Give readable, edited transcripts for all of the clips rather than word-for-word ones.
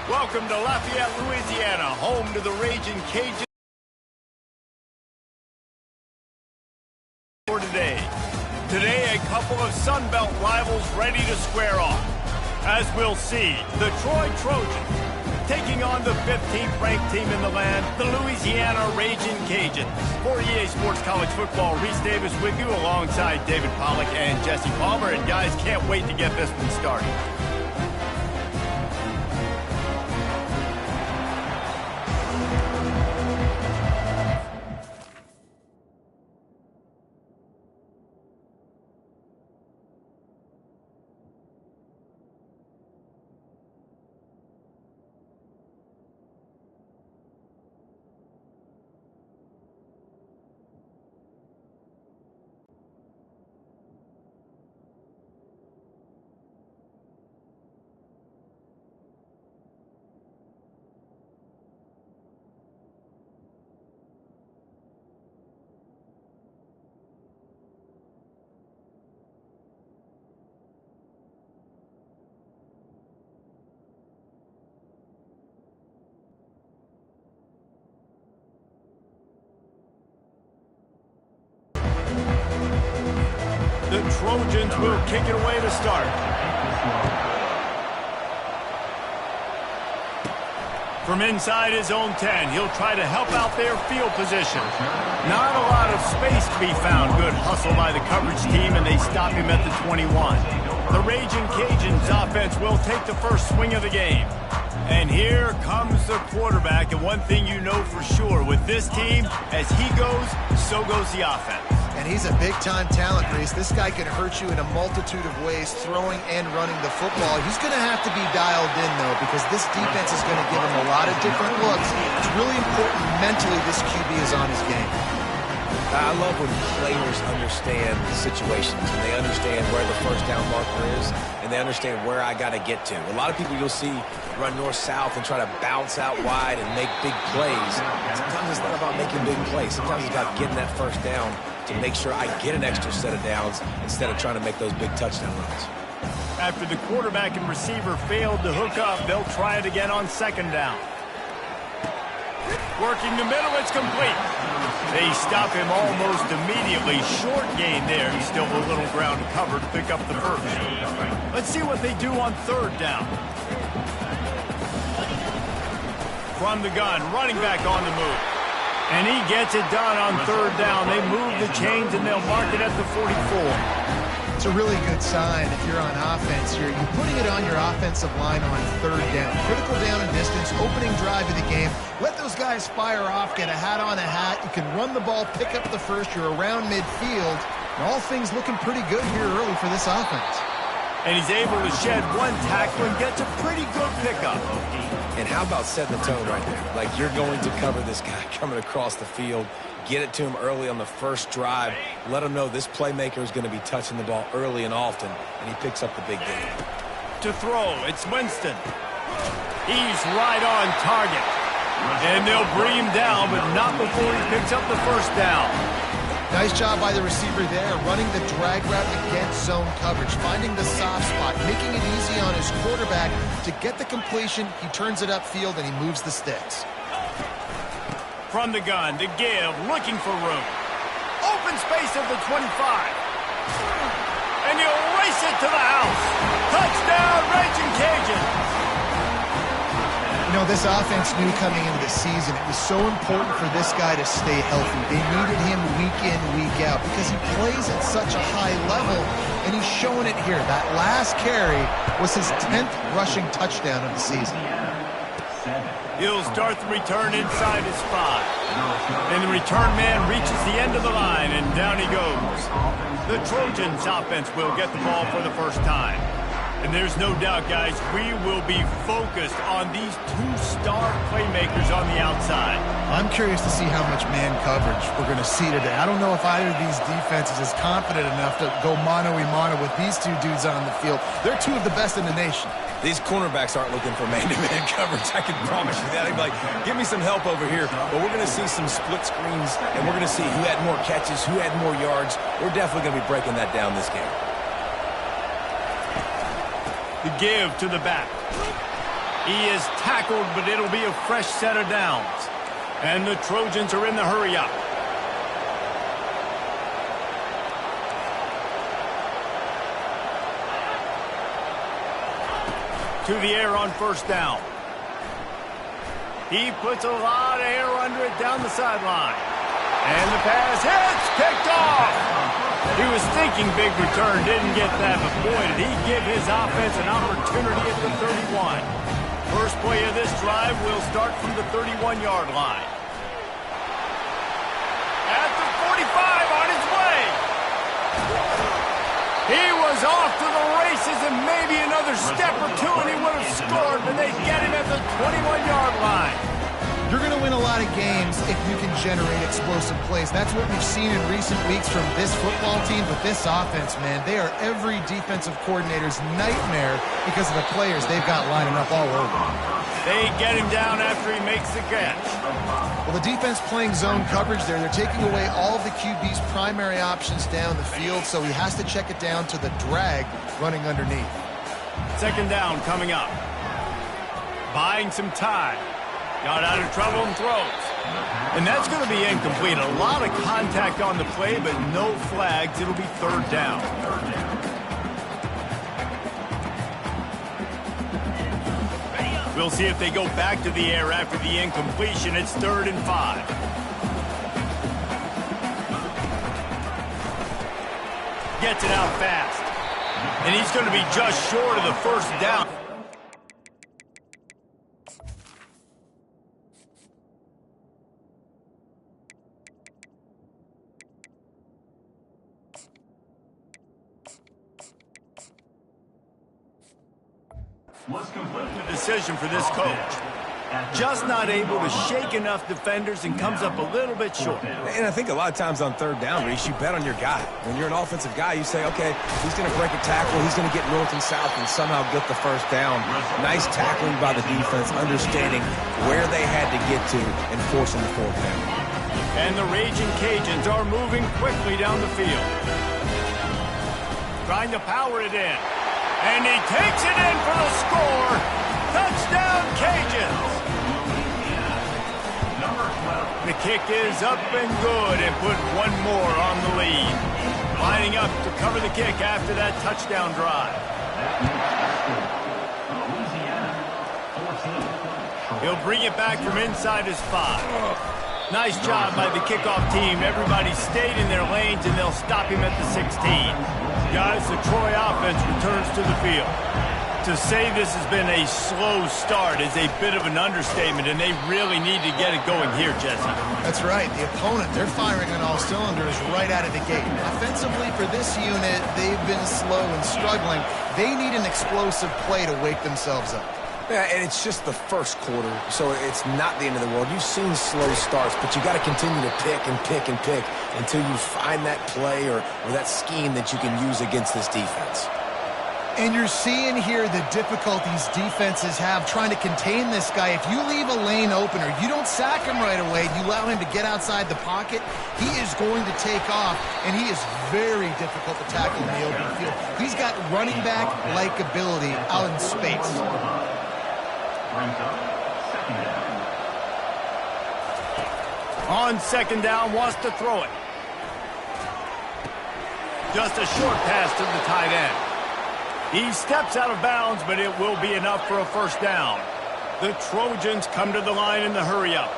Welcome to Lafayette, Louisiana, home to the Raging Cajuns for today. Today, a couple of Sun Belt rivals ready to square off. As we'll see, the Troy Trojans taking on the 15th ranked team in the land, the Louisiana Raging Cajuns. For EA Sports College Football, Reese Davis with you alongside David Pollack and Jesse Palmer. And guys, can't wait to get this one started. The Trojans will kick it away to start. From inside his own 10, he'll try to help out their field position. Not a lot of space to be found. Good hustle by the coverage team, and they stop him at the 21. The Raging Cajuns offense will take the first swing of the game. And here comes the quarterback, and one thing you know for sure, with this team, as he goes, so goes the offense. And he's a big-time talent, Reese. This guy can hurt you in a multitude of ways, throwing and running the football. He's going to have to be dialed in, though, because this defense is going to give him a lot of different looks. It's really important mentally this QB is on his game. I love when players understand situations, and they understand where the first down marker is, and they understand where I got to get to. A lot of people you'll see run north-south and try to bounce out wide and make big plays. Sometimes it's not about making big plays. Sometimes it's about getting that first down to make sure I get an extra set of downs instead of trying to make those big touchdown runs. After the quarterback and receiver failed to hook up, they'll try it again on second down. Working the middle, it's complete. They stop him almost immediately. Short gain there. Still a little ground to cover to pick up the first. Let's see what they do on third down. From the gun, running back on the move. And he gets it done on third down. They move the chains, and they'll mark it at the 44. It's a really good sign if you're on offense here. You're putting it on your offensive line on third down. Critical down and distance, opening drive of the game. Let those guys fire off, get a hat on a hat. You can run the ball, pick up the first. You're around midfield. And all things looking pretty good here early for this offense. And he's able to shed one tackle and gets a pretty good pickup. And how about setting the tone right there? Like, you're going to cover this guy coming across the field. Get it to him early on the first drive. Let him know this playmaker is going to be touching the ball early and often, and he picks up the big game. To throw, it's Winston. He's right on target. And they'll bring him down, but not before he picks up the first down. Nice job by the receiver there, running the drag route against zone coverage, finding the soft spot, making it easy on his quarterback to get the completion. He turns it upfield, and he moves the sticks. From the gun, to give, looking for room. Open space at the 25. And he'll race it to the house. Touchdown, Raging Cajuns. You know, this offense knew coming into the season it was so important for this guy to stay healthy. They needed him week in, week out because he plays at such a high level, and he's showing it here. That last carry was his 10th rushing touchdown of the season. He'll start the return inside his 5. And the return man reaches the end of the line, and down he goes. The Trojans offense will get the ball for the first time. And there's no doubt, guys, we will be focused on these two star playmakers on the outside. I'm curious to see how much man coverage we're going to see today. I don't know if either of these defenses is confident enough to go mano-a-mano with these two dudes on the field. They're two of the best in the nation. These cornerbacks aren't looking for man-to-man coverage. I can promise you that. They'd be like, give me some help over here. But we're going to see some split screens, and we're going to see who had more catches, who had more yards. We're definitely going to be breaking that down this game. The give to the back. He is tackled, but it'll be a fresh set of downs. And the Trojans are in the hurry-up. To the air on first down. He puts a lot of air under it down the sideline. And the pass hits, picked off. He was thinking big return, didn't get that, but boy, did he give his offense an opportunity at the 31. First play of this drive will start from the 31-yard line. At the 45, on his way. He was off to the races and maybe another step or two and he would have scored, but they get him at the 21-yard line. You're going to win a lot of games if you can generate explosive plays. That's what we've seen in recent weeks from this football team, but this offense, man, they are every defensive coordinator's nightmare because of the players they've got lining up all over. They get him down after he makes the catch. Well, the defense playing zone coverage there. They're taking away all of the QB's primary options down the field, so he has to check it down to the drag running underneath. Second down coming up. Buying some time. Got out of trouble and throws. And that's going to be incomplete. A lot of contact on the play, but no flags. It'll be third down. We'll see if they go back to the air after the incompletion. It's 3rd and 5. Gets it out fast. And he's going to be just short of the first down. The decision for this coach. Just not able to shake enough defenders and comes up a little bit short. And I think a lot of times on third down, Reese, you bet on your guy. When you're an offensive guy, you say, okay, he's going to break a tackle, he's going to get north and south and somehow get the first down. Nice tackling by the defense, understanding where they had to get to and forcing the fourth down. And the Raging Cajuns are moving quickly down the field. Trying to power it in. And he takes it in for the score. Touchdown, Cajuns. The kick is up and good and put one more on the lead. Lining up to cover the kick after that touchdown drive. He'll bring it back from inside his 5. Nice job by the kickoff team. Everybody stayed in their lanes, and they'll stop him at the 16. Guys, the Troy offense returns to the field. To say this has been a slow start is a bit of an understatement, and they really need to get it going here, Jesse. That's right. The opponent, they're firing on all cylinders right out of the gate. Offensively, for this unit, they've been slow and struggling. They need an explosive play to wake themselves up. Yeah, and it's just the first quarter, so it's not the end of the world. You've seen slow starts, but you got to continue to pick and pick and pick until you find that play or that scheme that you can use against this defense. And you're seeing here the difficulties defenses have trying to contain this guy. If you leave a lane open or you don't sack him right away, you allow him to get outside the pocket, he is going to take off, and he is very difficult to tackle in the open field. He's got running back-like ability out in space. On second down, wants to throw it. Just a short pass to the tight end. He steps out of bounds, but it will be enough for a first down. The Trojans come to the line in the hurry-up.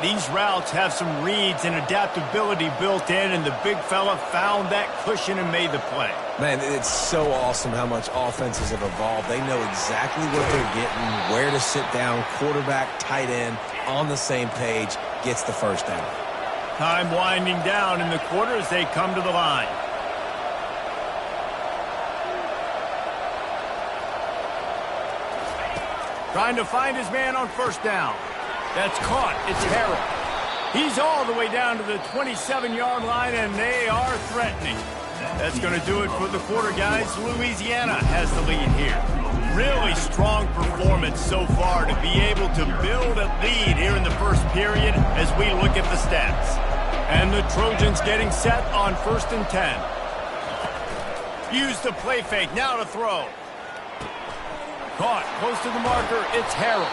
These routes have some reads and adaptability built in, and the big fella found that cushion and made the play. Man, it's so awesome how much offenses have evolved. They know exactly what they're getting, where to sit down, quarterback, tight end, on the same page, gets the first down. Time winding down in the quarter as they come to the line. Trying to find his man on first down. That's caught. It's Harrell. He's all the way down to the 27-yard line, and they are threatening. That's going to do it for the quarter, guys. Louisiana has the lead here. Really strong performance so far to be able to build a lead here in the first period as we look at the stats. And the Trojans getting set on 1st and 10. Use the play fake. Now to throw. Caught close to the marker, it's Harold.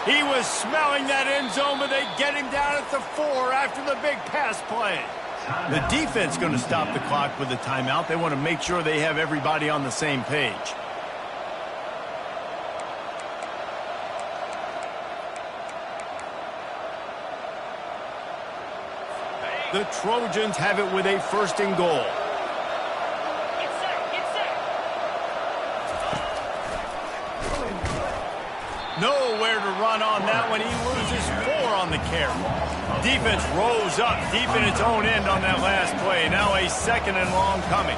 He was smelling that end zone, but they get him down at the 4 after the big pass play. The defense going to stop the clock with a timeout. They want to make sure they have everybody on the same page. The Trojans have it with a 1st and goal. Nowhere to run on that one. He loses 4 on the carry. Defense rose up deep in its own end on that last play. Now a 2nd and long coming.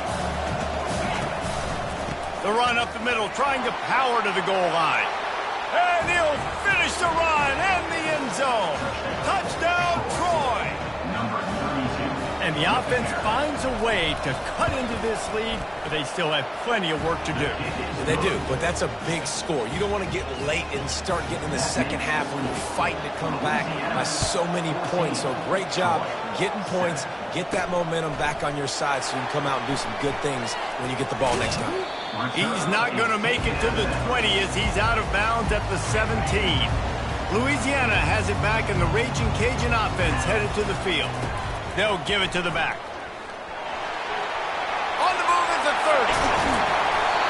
The run up the middle, trying to power to the goal line. And he'll finish the run and the end zone. Touchdown, Troy. And the offense finds a way to cut into this lead, but they still have plenty of work to do. They do, but that's a big score. You don't want to get late and start getting in the second half when you're fighting to come back by so many points. So great job getting points, get that momentum back on your side so you can come out and do some good things when you get the ball next time. He's not going to make it to the 20 as he's out of bounds at the 17. Louisiana has it back, and the Raging Cajun offense headed to the field. They'll give it to the back. On the move is the 30.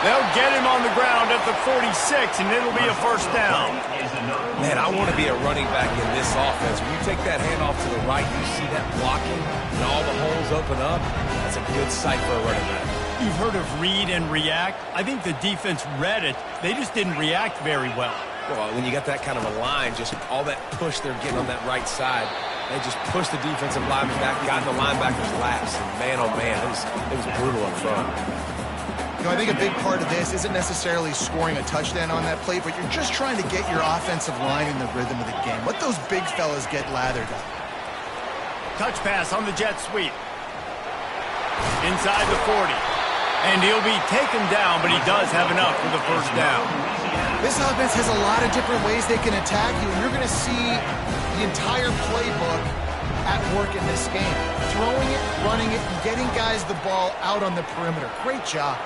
They'll get him on the ground at the 46, and it'll be a 1st down. Man, I want to be a running back in this offense. When you take that handoff to the right, you see that blocking, and all the holes open up. That's a good sight for a running back. You've heard of read and react. I think the defense read it. They just didn't react very well. Well, when you got that kind of a line, just all that push they're getting on that right side, they just pushed the defensive lineman back, got in the linebacker's laps, and man, oh man, it was brutal up front. You know, I think a big part of this isn't necessarily scoring a touchdown on that play, but you're just trying to get your offensive line in the rhythm of the game. Let those big fellas get lathered up. Touch pass on the jet sweep. Inside the 40. And he'll be taken down, but he does have enough for the 1st down. This offense has a lot of different ways they can attack you, and you're going to see the entire playbook at work in this game. Throwing it, running it, and getting guys the ball out on the perimeter. Great job.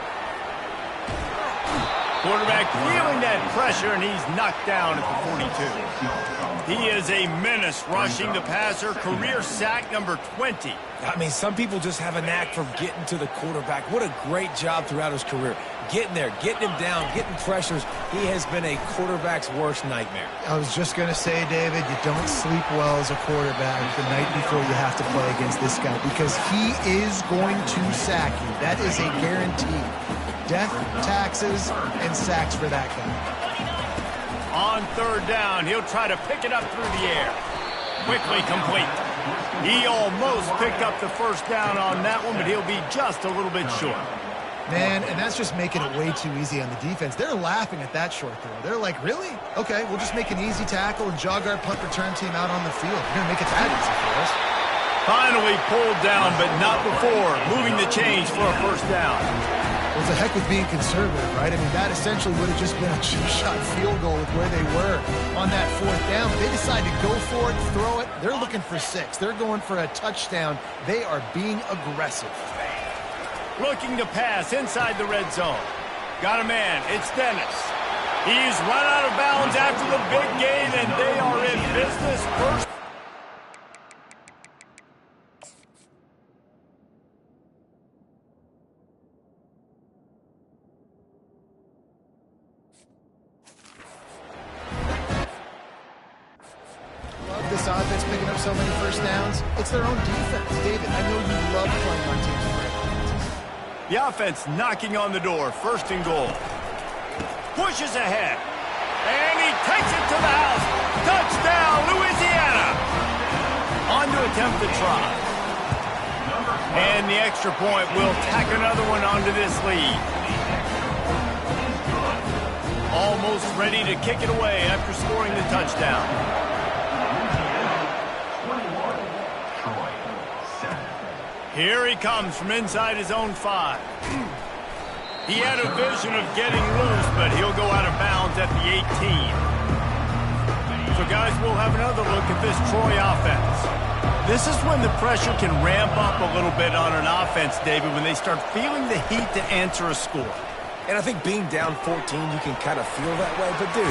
Quarterback feeling that pressure, and he's knocked down at the 42. He is a menace rushing the passer. Career sack number 20. I mean, some people just have a knack for getting to the quarterback. What a great job throughout his career. Getting there, getting him down, getting pressures. He has been a quarterback's worst nightmare. I was just going to say, David, you don't sleep well as a quarterback the night before you have to play against this guy because he is going to sack you. That is a guarantee. Death, taxes, and sacks for that guy. On 3rd down, he'll try to pick it up through the air. Quickly complete. He almost picked up the 1st down on that one, but he'll be just a little bit short. Man, and that's just making it way too easy on the defense. They're laughing at that short throw. They're like, really? Okay, we'll just make an easy tackle and jog our punt return team out on the field. You're going to make it that easy for us. Finally pulled down, but not before moving the chains for a 1st down. Well, it's a heck with being conservative, right? I mean, that essentially would have just been a two-shot field goal with where they were on that 4th down. But they decided to go for it, throw it. They're looking for 6. They're going for a touchdown. They are being aggressive. Looking to pass inside the red zone. Got a man. It's Dennis. He's run out of bounds after the big gain, and they are in business first. This offense picking up so many 1st downs. It's their own defense. David, I know you love playing on teams with great defenses. The offense knocking on the door. 1st and goal. Pushes ahead. And he takes it to the house. Touchdown, Louisiana. On to attempt the try. And the extra point will tack another one onto this lead. Almost ready to kick it away after scoring the touchdown. Here he comes from inside his own 5. He had a vision of getting loose, but he'll go out of bounds at the 18. So, guys, we'll have another look at this Troy offense. This is when the pressure can ramp up a little bit on an offense, David, when they start feeling the heat to answer a score. And I think being down 14, you can kind of feel that way. But, dude,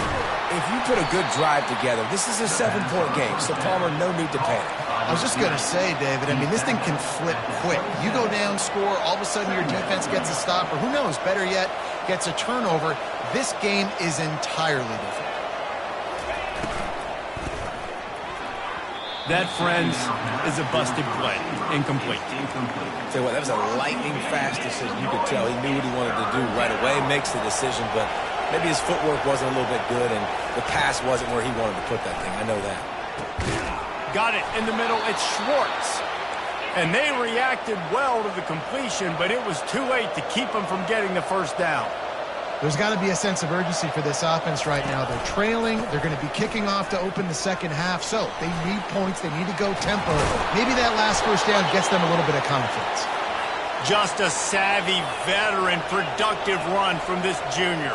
if you put a good drive together, this is a 7-point game, so Palmer, no need to panic. I was just going to say, David, I mean, this thing can flip quick. You go down, score, all of a sudden your defense gets a stop, or who knows, better yet, gets a turnover. This game is entirely different. That, friends, is a busted play. Incomplete. Tell you what, that was a lightning-fast decision. You could tell he knew what he wanted to do right away, makes the decision, but maybe his footwork wasn't a little bit good, and the pass wasn't where he wanted to put that thing. I know that. Got it in the middle. It's Schwartz. And they reacted well to the completion, but it was too late to keep them from getting the first down. There's got to be a sense of urgency for this offense right now. They're trailing. They're going to be kicking off to open the second half. So they need points. They need to go tempo. Maybe that last first down gets them a little bit of confidence. Just a savvy, veteran, productive run from this junior.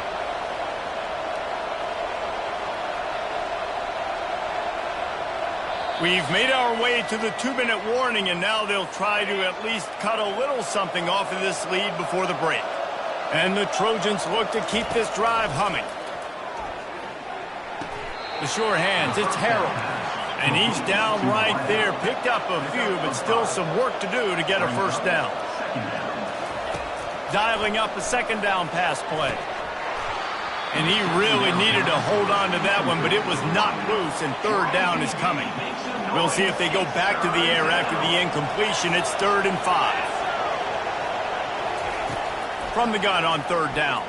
We've made our way to the 2-minute warning, and now they'll try to at least cut a little something off of this lead before the break. And the Trojans look to keep this drive humming. The sure hands, it's Harold. And he's down right there. Picked up a few, but still some work to do to get a first down. Dialing up a second down pass play. And he really needed to hold on to that one, but it was knocked loose, and third down is coming. We'll see if they go back to the air after the incompletion. It's 3rd and 5. From the gun on third down.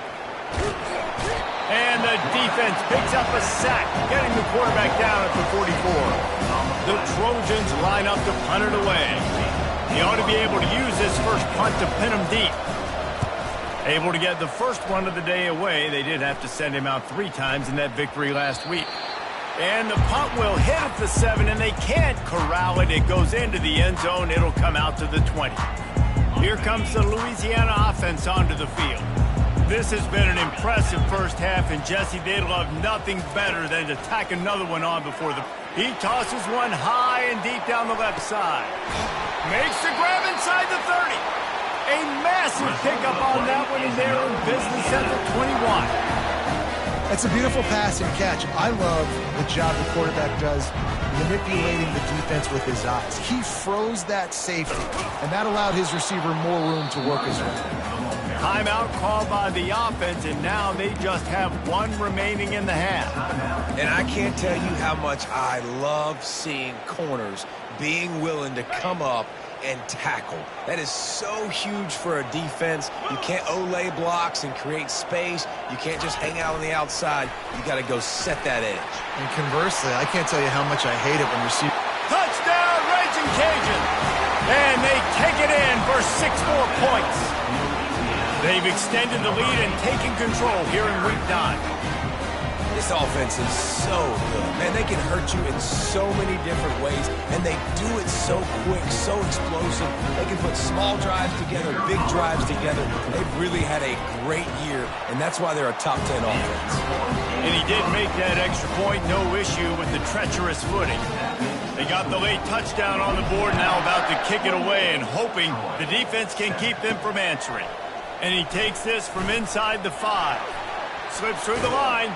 And the defense picks up a sack, getting the quarterback down at the 44. The Trojans line up to punt it away. He ought to be able to use this first punt to pin him deep. Able to get the first one of the day away. They did have to send him out 3 times in that victory last week. And the punt will hit at the 7, and they can't corral it. It goes into the end zone. It'll come out to the 20. Here comes the Louisiana offense onto the field. This has been an impressive first half, and Jesse, they'd love nothing better than to tack another one on before the... He tosses one high and deep down the left side. Makes the grab inside the 30. A massive pickup on that one, and they're in business at the 21. That's a beautiful pass and catch. I love the job the quarterback does manipulating the defense with his eyes. He froze that safety, and that allowed his receiver more room to work his way. Timeout called by the offense, and now they just have 1 remaining in the half. And I can't tell you how much I love seeing corners being willing to come up and tackle. That is so huge for a defense. You can't olay blocks and create space. You can't just hang out on the outside. You got to go set that edge. And conversely, I can't tell you how much I hate it when receivers... Touchdown, Raging Cajun! And they take it in for 6 more points. They've extended the lead and taken control here in week 9. This offense is so good. Man, they can hurt you in so many different ways, and they do it so quick, so explosive. They can put small drives together, big drives together. They've really had a great year, and that's why they're a top 10 offense. And he did make that extra point, no issue with the treacherous footing. They got the late touchdown on the board, now about to kick it away and hoping the defense can keep them from answering. And he takes this from inside the 5. Slips through the line.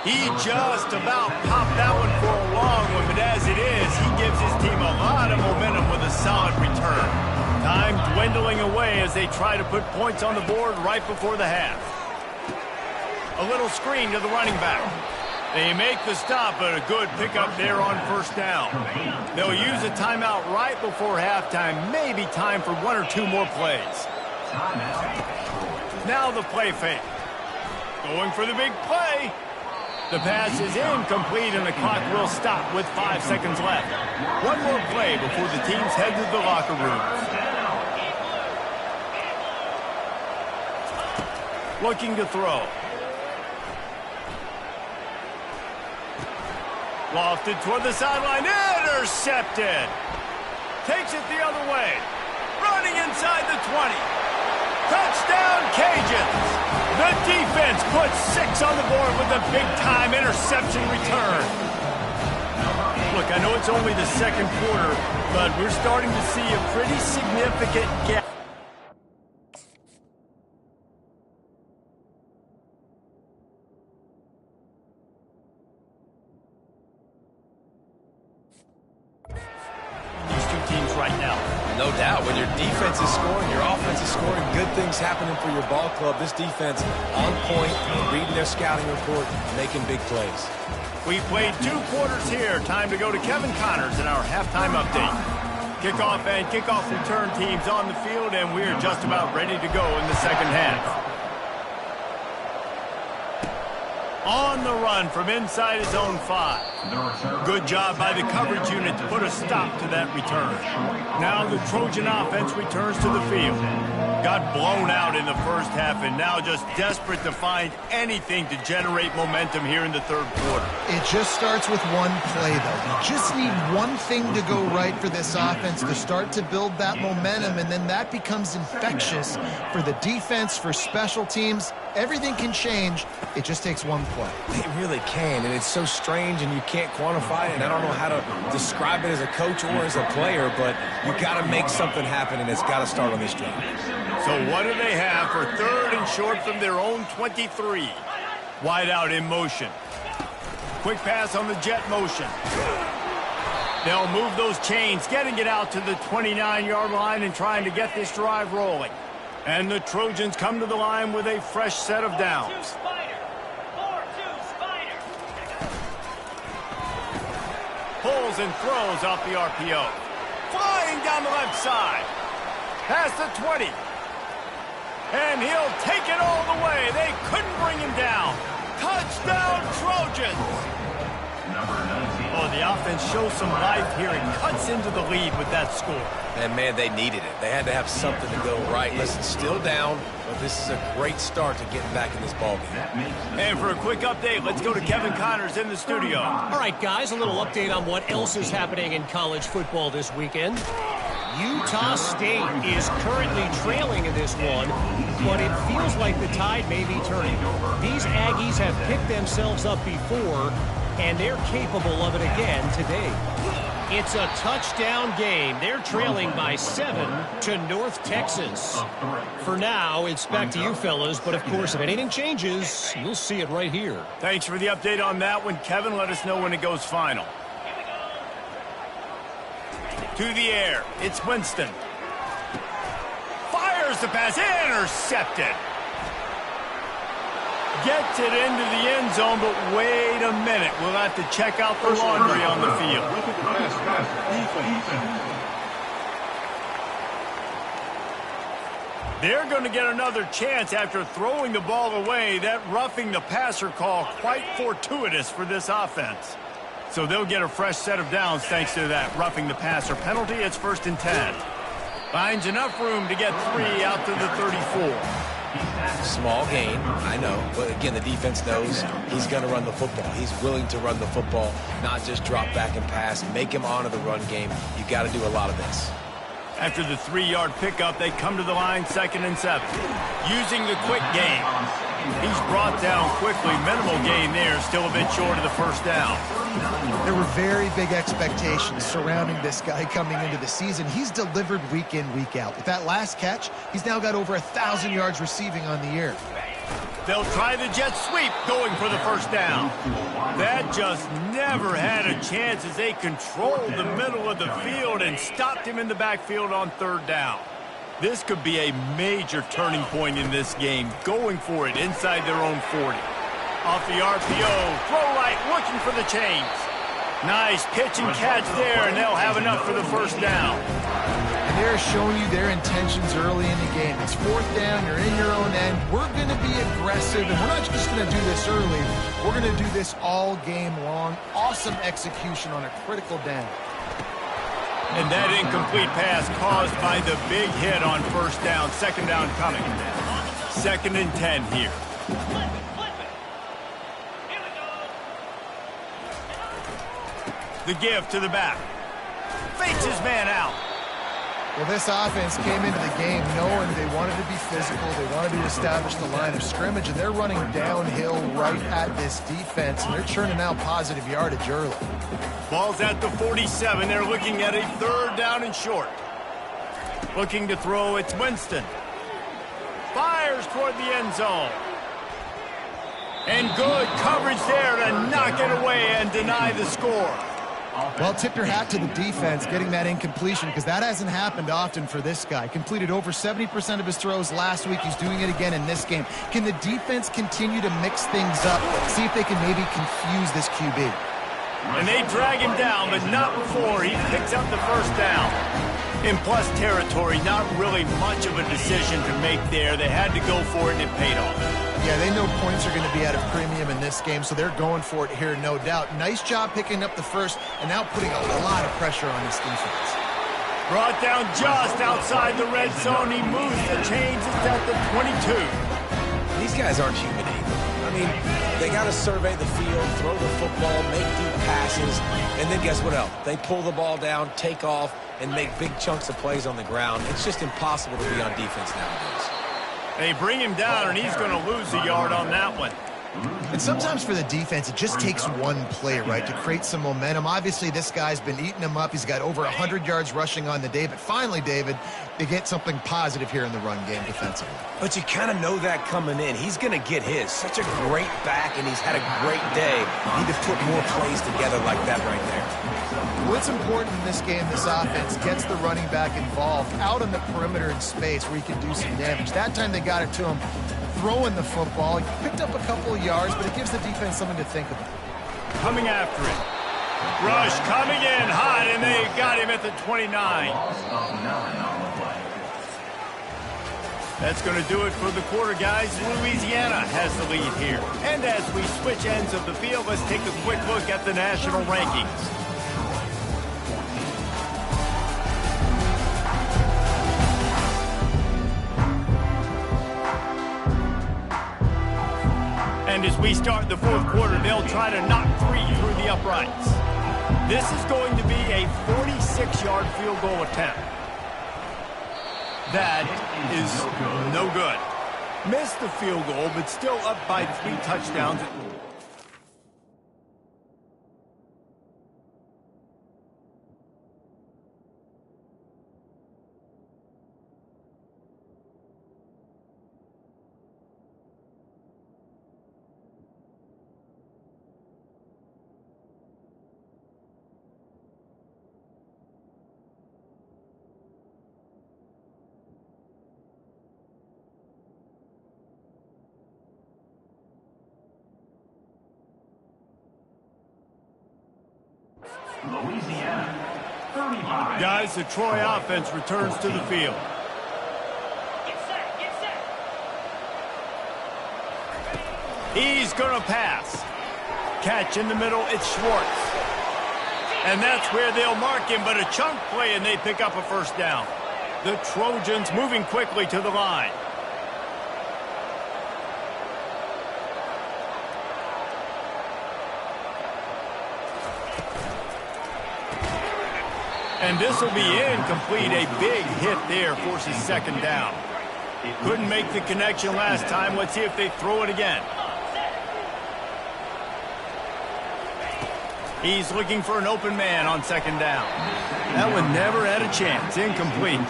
He just about popped that one for a long one, but as it is, he gives his team a lot of momentum with a solid return. Time dwindling away as they try to put points on the board right before the half. A little screen to the running back. They make the stop, but a good pickup there on first down. They'll use a timeout right before halftime, maybe time for 1 or 2 more plays. Now the play fake. Going for the big play. The pass is incomplete, and the clock will stop with 5 seconds left. 1 more play before the teams head to the locker rooms. Looking to throw. Lofted toward the sideline. Intercepted. Takes it the other way. Running inside the 20. Touchdown, Cajuns! The defense puts 6 on the board with a big-time interception return. Look, I know it's only the second quarter, but we're starting to see a pretty significant gap. No doubt. When your defense is scoring, your offense is scoring, good things happening for your ball club. This defense on point, reading their scouting report, making big plays. We played 2 quarters here. Time to go to Kevin Connors in our halftime update. Kickoff and kickoff return teams on the field, and we're just about ready to go in the second half. On the run from inside his own 5. Good job by the coverage unit to put a stop to that return. Now the Trojan offense returns to the field. Got blown out in the first half and now just desperate to find anything to generate momentum here in the third quarter. It just starts with one play, though. You just need one thing to go right for this offense to start to build that momentum, and then that becomes infectious for the defense, for special teams. Everything can change. It just takes one play. It really can, and it's so strange, and you can't quantify it, and I don't know how to describe it as a coach or as a player, but you got to make something happen, and it's got to start on this drive. So what do they have for 3rd and short from their own 23? Wide out in motion. Quick pass on the jet motion. They'll move those chains, getting it out to the 29-yard line and trying to get this drive rolling. And the Trojans come to the line with a fresh set of downs. Pulls and throws off the RPO. Flying down the left side. Past the 20. And he'll take it all the way. They couldn't bring him down. Touchdown, Trojans! Oh, the offense shows some life here and cuts into the lead with that score. And, man, they needed it. They had to have something to go right. Listen, still down, but this is a great start to getting back in this ballgame. And for a quick update, let's go to Kevin Connors in the studio. All right, guys, a little update on what else is happening in college football this weekend. Utah State is currently trailing in this one, but it feels like the tide may be turning. These Aggies have picked themselves up before, and they're capable of it again today. It's a touchdown game. They're trailing by 7 to North Texas. For now, it's back to you fellas, but of course, if anything changes, you'll see it right here. Thanks for the update on that one, Kevin. Let us know when it goes final. To the air, it's Winston. Fires the pass, intercepted. Gets it into the end zone, but wait a minute. We'll have to check out the laundry on the field. They're going to get another chance after throwing the ball away. That roughing the passer call quite fortuitous for this offense. So they'll get a fresh set of downs thanks to that roughing the passer penalty. It's 1st and 10. Finds enough room to get 3 out to the 34. Small gain, I know, but again, the defense knows he's going to run the football. He's willing to run the football, not just drop back and pass, make him honor the run game. You got to do a lot of this. After the 3-yard pickup, they come to the line 2nd and 7. Using the quick game. He's brought down quickly. Minimal gain there, still a bit short of the 1st down. There were very big expectations surrounding this guy coming into the season. He's delivered week in, week out. With that last catch, he's now got over 1,000 yards receiving on the year. They'll try the jet sweep, going for the 1st down. That just never had a chance as they controlled the middle of the field and stopped him in the backfield on 3rd down. This could be a major turning point in this game, going for it inside their own 40. Off the RPO, throw right, looking for the chains. Nice pitch and catch there, and they'll have enough for the 1st down. And they're showing you their intentions early in the game. It's 4th down, you're in your own end. We're going to be aggressive, and we're not just going to do this early. We're going to do this all game long. Awesome execution on a critical down. And that incomplete pass caused by the big hit on 1st down. 2nd down coming. 2nd and 10 here. The give to the back. Fakes his man out. Well, this offense came into the game knowing they wanted to be physical, they wanted to establish the line of scrimmage, and they're running downhill right at this defense, and they're churning out positive yardage early. Ball's at the 47. They're looking at a 3rd down and short. Looking to throw, it's Winston. Fires toward the end zone. And good coverage there to knock it away and deny the score. Well, tip your hat to the defense getting that incompletion because that hasn't happened often for this guy. Completed over 70% of his throws last week. He's doing it again in this game. Can the defense continue to mix things up? See if they can maybe confuse this QB. And they drag him down, but not before he picks up the first down. In plus territory, not really much of a decision to make there. They had to go for it, and it paid off. Yeah, they know points are going to be at a premium in this game, so they're going for it here, no doubt. Nice job picking up the first and now putting a lot of pressure on this defense. Brought down just outside the red zone. He moves the chains. It's at the 22. These guys aren't human either. I mean, they got to survey the field, throw the football, make deep passes, and then guess what else? They pull the ball down, take off, and make big chunks of plays on the ground. It's just impossible to be on defense nowadays. They bring him down, and he's going to lose a yard on that one. And sometimes for the defense, it just takes one play, right, to create some momentum. Obviously, this guy's been eating them up. He's got over 100 yards rushing on the day. But finally, David, they get something positive here in the run game defensively. But you kind of know that coming in. He's going to get his. Such a great back, and he's had a great day. Need to put more plays together like that right there. What's important in this game, this offense gets the running back involved out on the perimeter in space where he can do some damage. That time they got it to him throwing the football. He picked up a couple of yards, but it gives the defense something to think about. Coming after it. Rush coming in hot, and they got him at the 29. That's going to do it for the quarter, guys. Louisiana has the lead here. And as we switch ends of the field, let's take a quick look at the national rankings. And as we start the fourth quarter, they'll try to knock three through the uprights. This is going to be a 46-yard field goal attempt. That is no good. Missed the field goal, but still up by 3 touchdowns. Louisiana, 35. Guys, the Troy offense returns to the field. Get set, get set. He's going to pass. Catch in the middle, it's Schwartz. And that's where they'll mark him, but a chunk play, and they pick up a first down. The Trojans moving quickly to the line. And this will be incomplete. A big hit there forces second down. Couldn't make the connection last time. Let's see if they throw it again. He's looking for an open man on second down. That one never had a chance. Incomplete.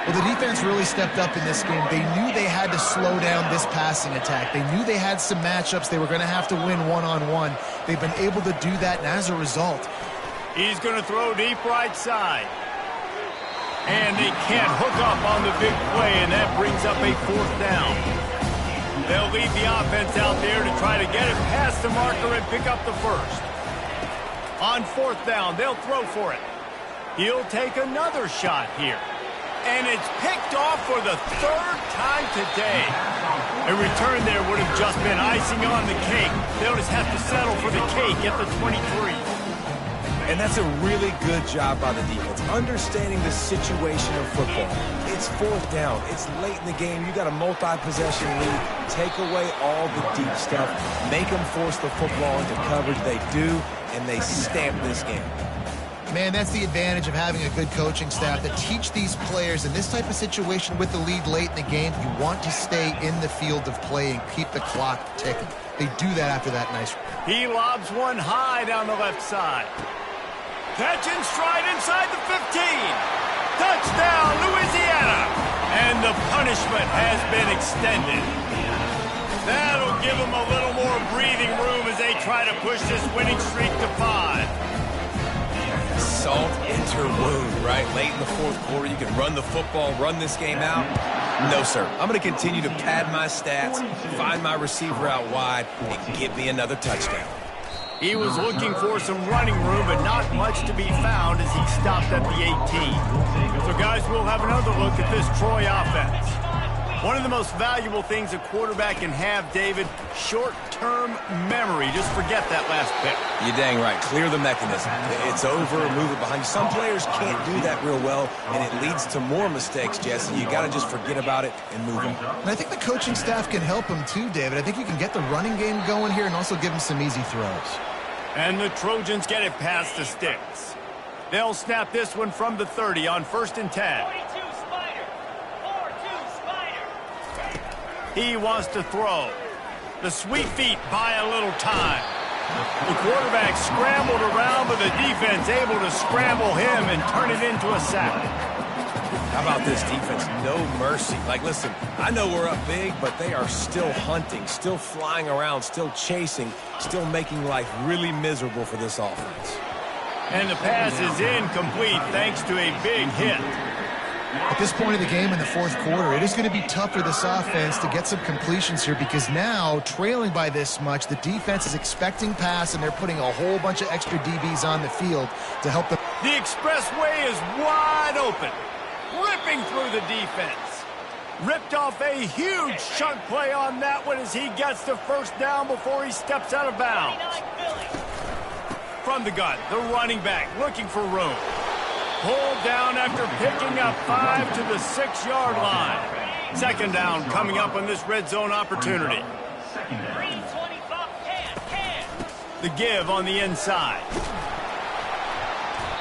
Well, the defense really stepped up in this game. They knew they had to slow down this passing attack. They knew they had some matchups. They were going to have to win one-on-one. They've been able to do that, and as a result, he's going to throw deep right side. And they can't hook up on the big play, and that brings up a fourth down. They'll leave the offense out there to try to get it past the marker and pick up the first. On fourth down, they'll throw for it. He'll take another shot here. And it's picked off for the third time today. A return there would have just been icing on the cake. They'll just have to settle for the cake at the 23. And that's a really good job by the defense, understanding the situation of football. It's fourth down. It's late in the game. You got a multi-possession lead. Take away all the deep stuff. Make them force the football into coverage. They do, and they stamp this game. man, that's the advantage of having a good coaching staff that teach these players in this type of situation with the lead late in the game. You want to stay in the field of play and keep the clock ticking. They do that after that nice. He lobs one high down the left side. Catch in stride inside the 15. Touchdown, Louisiana. And the punishment has been extended. That'll give them a little more breathing room as they try to push this winning streak to 5. Salt into wound, right? Late in the fourth quarter, you can run the football, run this game out. No, sir. I'm going to continue to pad my stats, find my receiver out wide, and give me another touchdown. He was looking for some running room, but not much to be found as he stopped at the 18. So, guys, we'll have another look at this Troy offense. One of the most valuable things a quarterback can have, David, short-term memory. Just forget that last pick. You're dang right. Clear the mechanism. It's over, move it behind you. Some players can't do that real well, and it leads to more mistakes, Jesse. You got to just forget about it and move on. And I think the coaching staff can help him too, David. I think you can get the running game going here and also give him some easy throws. And the Trojans get it past the sticks. They'll snap this one from the 30 on 1st and 10. 42 Spider. 4-2 Spider. He wants to throw. The sweet feet buy a little time. The quarterback scrambled around, but the defense able to scramble him and turn it into a sack. How about this defense? No mercy. Like, listen, I know we're up big, but they are still hunting, still flying around, still chasing, still making life really miserable for this offense. And the pass is incomplete thanks to a big hit. At this point of the game in the fourth quarter, it is going to be tough for this offense to get some completions here because now, trailing by this much, the defense is expecting pass, and they're putting a whole bunch of extra DBs on the field to help them. The expressway is wide open, ripping through the defense. Ripped off a huge chunk play on that one as he gets the first down before he steps out of bounds. From the gun, the running back looking for room. Pulled down after picking up 5 to the 6-yard line. Second down coming up on this red zone opportunity. The give on the inside.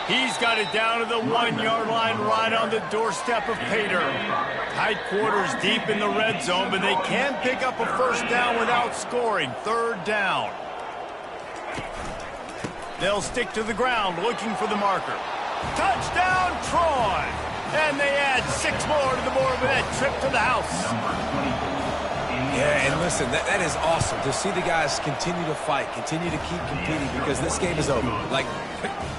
He's got it down to the 1-yard line right on the doorstep of Pater. Tight quarters deep in the red zone, but they can pick up a first down without scoring. Third down. They'll stick to the ground looking for the marker. Touchdown, Troy! And they add 6 more to the board with that trip to the house. Yeah, and listen, that is awesome to see the guys continue to fight, continue to keep competing because this game is over. Like,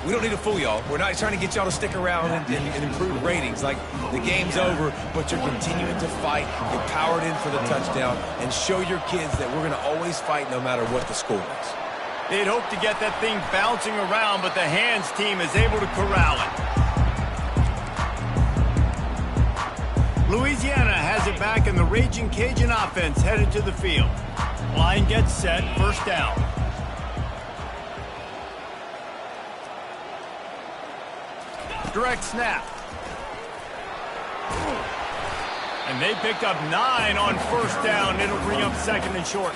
we don't need to fool y'all. We're not trying to get y'all to stick around and improve ratings. Like, the game's over, but you're continuing to fight, get powered in for the touchdown, and show your kids that we're going to always fight no matter what the score is. They'd hope to get that thing bouncing around, but the hands team is able to corral it. Louisiana has it back, and the Raging Cajun offense headed to the field. Line gets set, first down. Direct snap. And they picked up 9 on first down. It'll bring up second and short.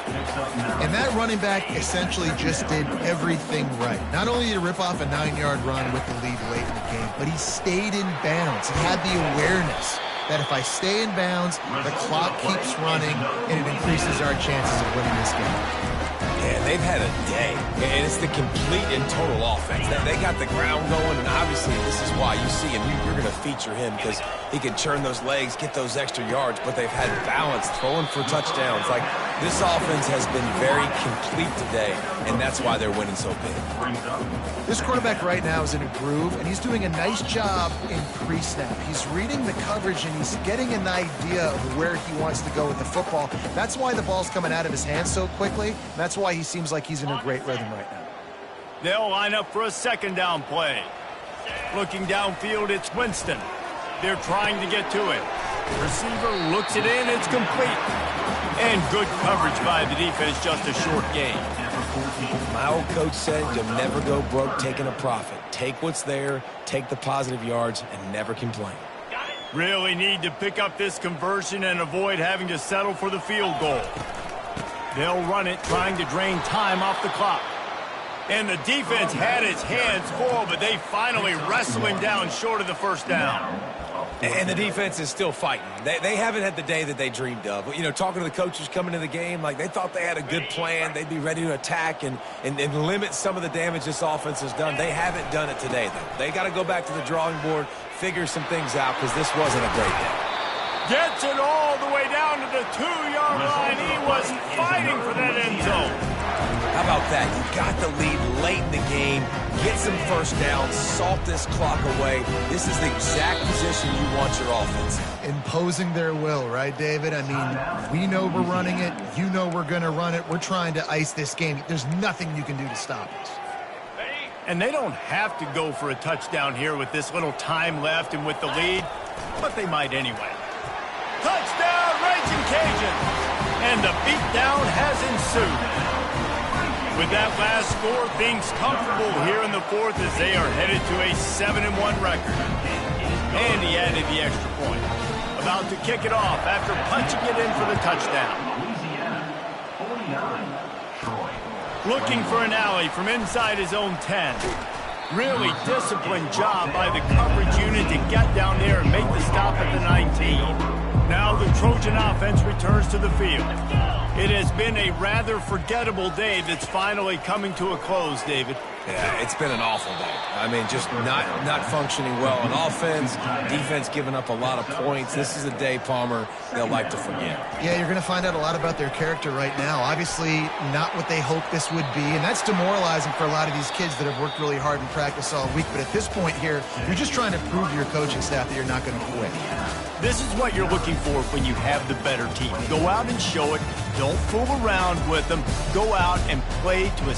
And that running back essentially just did everything right. Not only did he rip off a 9-yard run with the lead late in the game, but he stayed in bounds. He had the awareness that if I stay in bounds, the clock keeps running, and it increases our chances of winning this game. Yeah, they've had a day, and it's the complete and total offense. They got the ground going, and obviously this is why you see him. You're going to feature him because he can churn those legs, get those extra yards, but they've had balance, throwing for touchdowns. Like, this offense has been very complete today, and that's why they're winning so big. This quarterback right now is in a groove, and he's doing a nice job in pre-snap. He's reading the coverage, and he's getting an idea of where he wants to go with the football. That's why the ball's coming out of his hands so quickly. That's why he seems like he's in a great rhythm right now. They'll line up for a second down play. Looking downfield, it's Winston. They're trying to get to it. Receiver looks it in, it's complete. And good coverage by the defense, just a short gain. My old coach said you'll never go broke taking a profit. Take what's there, take the positive yards, and never complain. Really need to pick up this conversion and avoid having to settle for the field goal. They'll run it, trying to drain time off the clock. And the defense had its hands full, but they finally wrestle him down short of the first down. And the defense is still fighting. They haven't had the day that they dreamed of. You know, talking to the coaches coming to the game, like they thought they had a good plan. They'd be ready to attack and limit some of the damage this offense has done. They haven't done it today, though. They got to go back to the drawing board, figure some things out, because this wasn't a great day. Gets it all the way down to the 2-yard line. He was fighting for that end zone. How about about that. You got the lead late in the game. Get some first downs. Salt this clock away. This is the exact position you want your offense in. Imposing their will, right, David? I mean, we know we're running it. You know we're going to run it. We're trying to ice this game. There's nothing you can do to stop us. And they don't have to go for a touchdown here with this little time left and with the lead, but they might anyway. Touchdown, Raging Cajuns! And the beatdown has ensued. With that last score, things comfortable here in the fourth as they are headed to a 7-1 record. And he added the extra point. About to kick it off after punching it in for the touchdown. Looking for an alley from inside his own 10. Really disciplined job by the coverage unit to get down there and make the stop at the 19. Now the Trojan offense returns to the field. It has been a rather forgettable day that's finally coming to a close, David. Yeah, it's been an awful day. I mean, just not functioning well on offense, defense giving up a lot of points. This is a day, Palmer, they'll like to forget. Yeah, you're going to find out a lot about their character right now. Obviously, not what they hoped this would be, and that's demoralizing for a lot of these kids that have worked really hard in practice all week. But at this point here, you're just trying to prove to your coaching staff that you're not going to quit. This is what you're looking for when you have the better team. Go out and show it. Don't fool around with them. Go out and play to a